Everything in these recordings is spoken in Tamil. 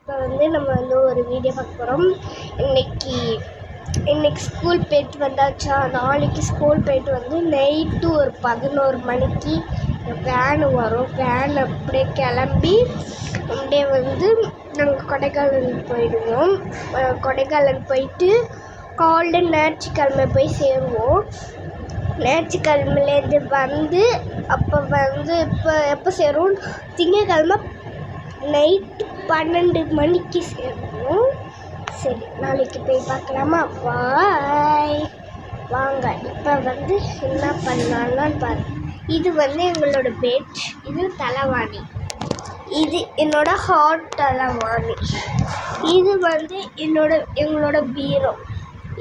இப்போ வந்து நம்ம வந்து ஒரு வீடியோ பார்க்க போகிறோம். இன்னைக்கு ஸ்கூல் போயிட்டு வந்தாச்சா. நாளைக்கு ஸ்கூல் போயிட்டு வந்து நைட்டு ஒரு 11 மணிக்கு வேனு வரும். வேன் அப்படியே கிளம்பி அப்படியே வந்து நாங்கள் கொடைக்கானல் போயிடுவோம். கொடைக்கானல் போயிட்டு காலைல ஞாயிற்றுக்கிழமை போய் சேருவோம். ஞாயிற்றுக்கிழமையிலேருந்து வந்து இப்போ எப்போ சேருவோம், திங்கக்கிழமை நைட்டு 12 மணிக்கு சேருவோம். சரி, நாளைக்கு போய் பார்க்கலாமா? வாங்க. இப்போ வந்து என்ன பண்ணலான்னு பாரு. இது வந்து எங்களோட பெட், இது தலைவாணி, இது என்னோட ஹாட் தலைவாணி, இது வந்து எங்களோட பீரோ,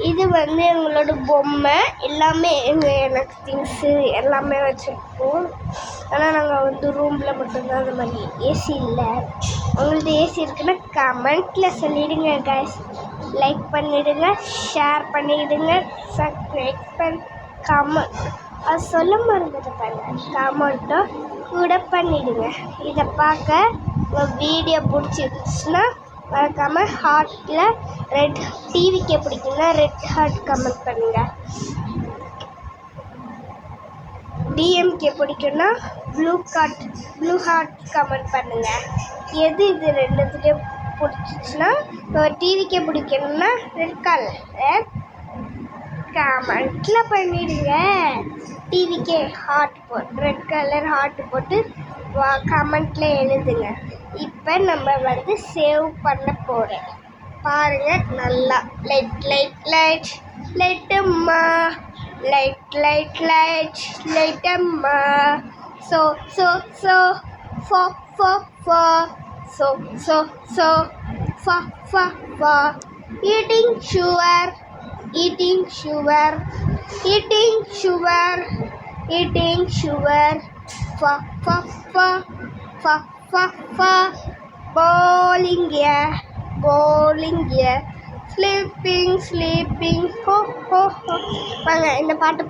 இது வந்து எங்களோட பொம்மை. எல்லாமே எனக்கு திங்ஸு எல்லாமே வச்சுருப்போம். ஆனால் நாங்கள் வந்து ரூமில் மட்டும்தான் அந்த மாதிரி. ஏசி இல்லை. உங்கள்ட்ட ஏசி இருக்குன்னா கமெண்ட்டில் சொல்லிவிடுங்க கைஸ். லைக் பண்ணிவிடுங்க, ஷேர் பண்ணிவிடுங்க, சப்ஸ்கிரைப் கமெண்ட் அது சொல்ல மறந்துட்டு பாருங்க, கமெண்ட்டும் கூட பண்ணிவிடுங்க. இதை பார்க்க உங்கள் வீடியோ பிடிச்சிருந்துச்சுன்னா மறக்காமல் ஹார்ட்டில் ரெட், டிவிக்கே பிடிக்குன்னா ரெட் ஹார்ட் கமெண்ட் பண்ணுங்கள். டிஎம்கே பிடிக்குன்னா ப்ளூ ஹார்ட் கமெண்ட் பண்ணுங்கள். இது ரெண்டுத்துலேயும் பிடிச்சிச்சுன்னா, இப்போ டிவிக்கே பிடிக்கணும்னா ரெட் கலர் கமெண்ட்டில் பண்ணிவிடுங்க. டிவிக்கே ரெட் கலர் ஹார்ட் போட்டு கமெண்ட்டில் எழுதுங்க. இப்போ நம்ம வந்து சேவ் பண்ண போகிறேன். பாருங்கள் நல்லா. லைட்டம்மா லைட்டம்மா eating sugar bowling yeah sleeping ho. வாங்க இந்த பாட்டு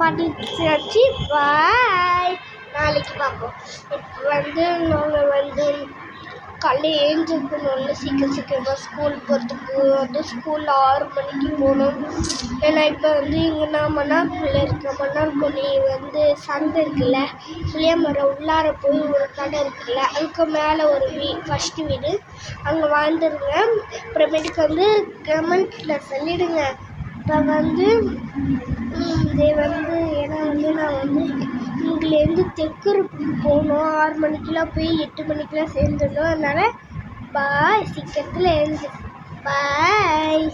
வச்சு பாய். நாளைக்கு பார்ப்போம். இப்போ வந்து நாங்கள் வந்து காலையில் எழுந்திருக்கணும்னு சீக்கிரமாக ஸ்கூல் போகிறதுக்கு வந்து ஸ்கூலில் 6 மணிக்கு போகணும். ஏன்னா இப்போ வந்து இங்கே நான் மன்னார்குடியில் இருக்கேன். மன்னார்குடி வந்து சந்தை இருக்குல்ல, புளிய மரம் உள்ளார போய் ஒரு கடை இருக்குல்ல, அதுக்கு மேலே ஒரு ஃபஸ்ட்டு வீடு, அங்கே வாழ்ந்துருங்க. அப்புறமேட்டுக்கு வந்து கமெண்ட்டில் சொல்லிவிடுங்க. இப்போ வந்து ஏன்னா வந்து நான் வந்து இங்கேருந்து தெற்குருக்கு போகணும். 6 மணிக்கெலாம் போய் 8 மணிக்கெலாம் சேர்ந்துடணும். அதனால் பாய், சீக்கிரத்தில் எழுந்து பாய்.